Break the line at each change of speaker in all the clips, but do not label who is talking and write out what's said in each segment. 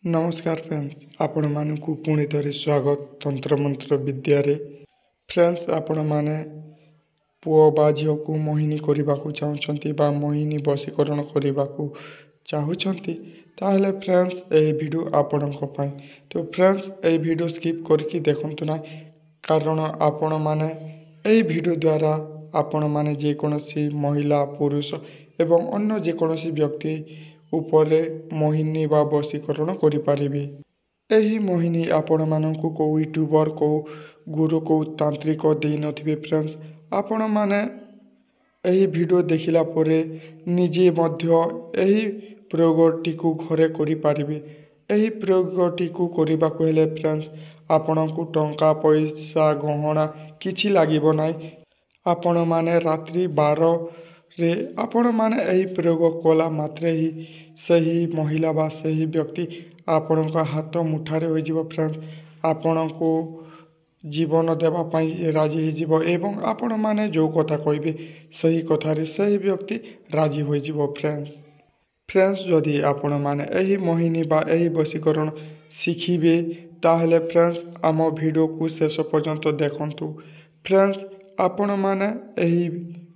नमस्कार फ्रेंड्स, आपण मानकु पुणी थरे स्वागत तंत्र मंत्र विद्यारे। फ्रेंड्स, आपण माने पुओ बा झियो को मोहिनी करबाकू चाहुछंती बा मोहिनी बशीकरण करबाकू चाहुछंती ताहले फ्रेंड्स ए वीडियो आपणको पाई। तो फ्रेंड्स ए वीडियो स्किप करके देखंतु ना, कारण आपण माने ए वीडियो द्वारा आपण माने जे कोनोसी महिला पुरुष एवं अन्य जे कोनोसी व्यक्ति उपरे मोहिनी बा बशीकरण करिपारिबे। एही मोहिनी आपण मानकु को यूट्यूबर को गुरु को तांत्रिक देई नथिबे। फ्रेंड्स, आपण माने एही वीडियो देखिला परे निजे मध्य एही प्रयोगटी को घरे करिपारिबे। एही प्रयोगटी को करिबाकू हेले फ्रेंड्स आपणकु टंका पैसा गहना किछि लागिबो नाइ। आपण माने रात्रि 12 रे आपण माने एही प्रयोग कला मात्रे ही सही महिला बा सही व्यक्ति आपणका हाथ मुठारे हो जिवो। फ्रेंड्स, आपणको जीवन देवा पाई राजी हो जिवो एवं आपण माने जो कथा कहबे सही कथारे सही व्यक्ति राजी हो जिवो। फ्रेंड्स जदि आपण माने एही मोहिनी बा एही बशीकरण शिखिबे ताहले फ्रेंड्स आम वीडियो को शेष पर्यंत देखंतु। फ्रेंड्स, आपण माने एही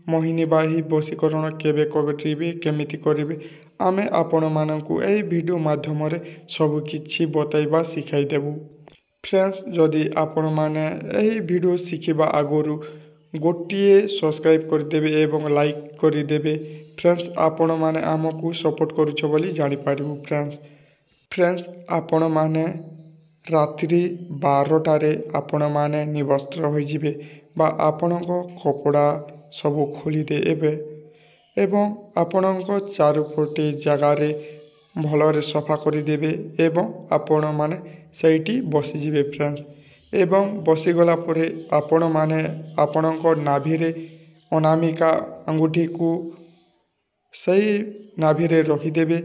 मोहिनी बा एही बशीकरण केबे करिबे केमिति करिबे आमे आपण मानकु एही वीडियो माध्यम रे सब किछि बताइबा सिखाई देबु। फ्रेंड्स, जदि आपण माने एही वीडियो शिखिबा आगरु गोटिए सब्सक्राइब करदेबे एवं लाइक करदेबे फ्रेंड्स आपण माने आमको सपोर्ट करूछ बोली जानि पारिबु। फ्रेंड्स आपण माने रात्रि 12 टारे आपण माने निवस्त्र हो जिवे बा आपणको कपड़ा सब खोली देबे एवं आपणको चारुपटे जगार भलरे सफा करदेबे एवं आपण माने सेठी बसी जिवे। फ्रेंड्स, एवं बसीगला परे आपण माने आपणको नाभिरे अनामिका अंगूठी को सही नाभिरे रखिदेबे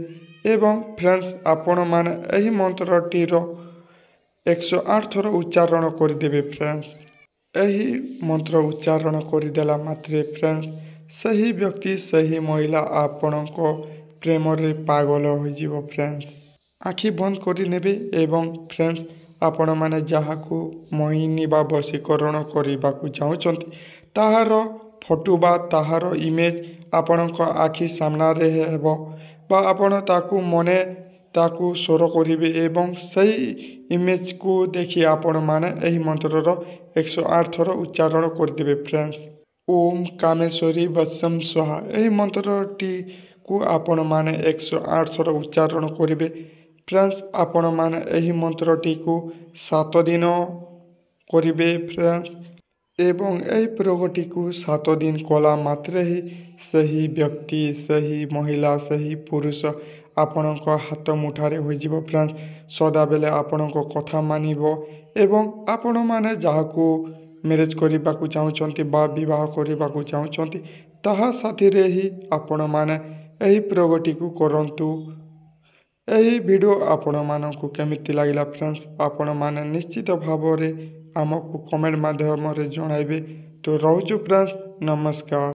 एवं फ्रेंड्स आपण माने एही मंत्रटीर 108 थर उच्चारण करदेबे। फ्रेंड्स, एही मंत्र उच्चारण करदेला मात्रे फ्रेंड्स सही व्यक्ति सही महिला आपणको प्रेम रे पागल हो जिवो। फ्रेंड्स, आखि बंद करि नेबे एवं फ्रेंड्स आपण माने जाहाकू मोहिनी बा बशीकरण करबाकू चाहुचंती ताहार फोटो बा ताहार इमेज आपणको आखि सामना रे हेबो बा आपण ताकू मने ताकू स्वर करिवे एवं सही इमेज को देखि आपण माने एही मंत्रर 108 थर उच्चारण करदेबे। फ्रेंड्स, ओम कामेश्वरी वत्सम स्वाहा एही मंत्रटी को आपण माने 108 थर उच्चारण करिवे। फ्रेंड्स, आपण माने एही मंत्रटी को 7 दिन करिवे। फ्रेंड्स, एवं एही प्रयोगटी को 7 दिन कला मात्रे ही सही व्यक्ति सही महिला सही पुरुष आपणको हाथ मुठारे हो जिवो। फ्रेंड्स, सदा बेले आपणको कथा मानिबो एवं आपण माने जाहाकू मैरिज करबाकू चाहुचंती बा विवाह करबाकू चाहुचंती ताहा साथी रे ही आपण माने एही प्रयोगटी को करंतु। एही वीडियो आपण मानकु केमिति लागिला फ्रेंड्स आपण माने निश्चित भाव रे आमको कमेंट माध्यम रे जणाइबे। तो रहूछु फ्रेंड्स, नमस्कार।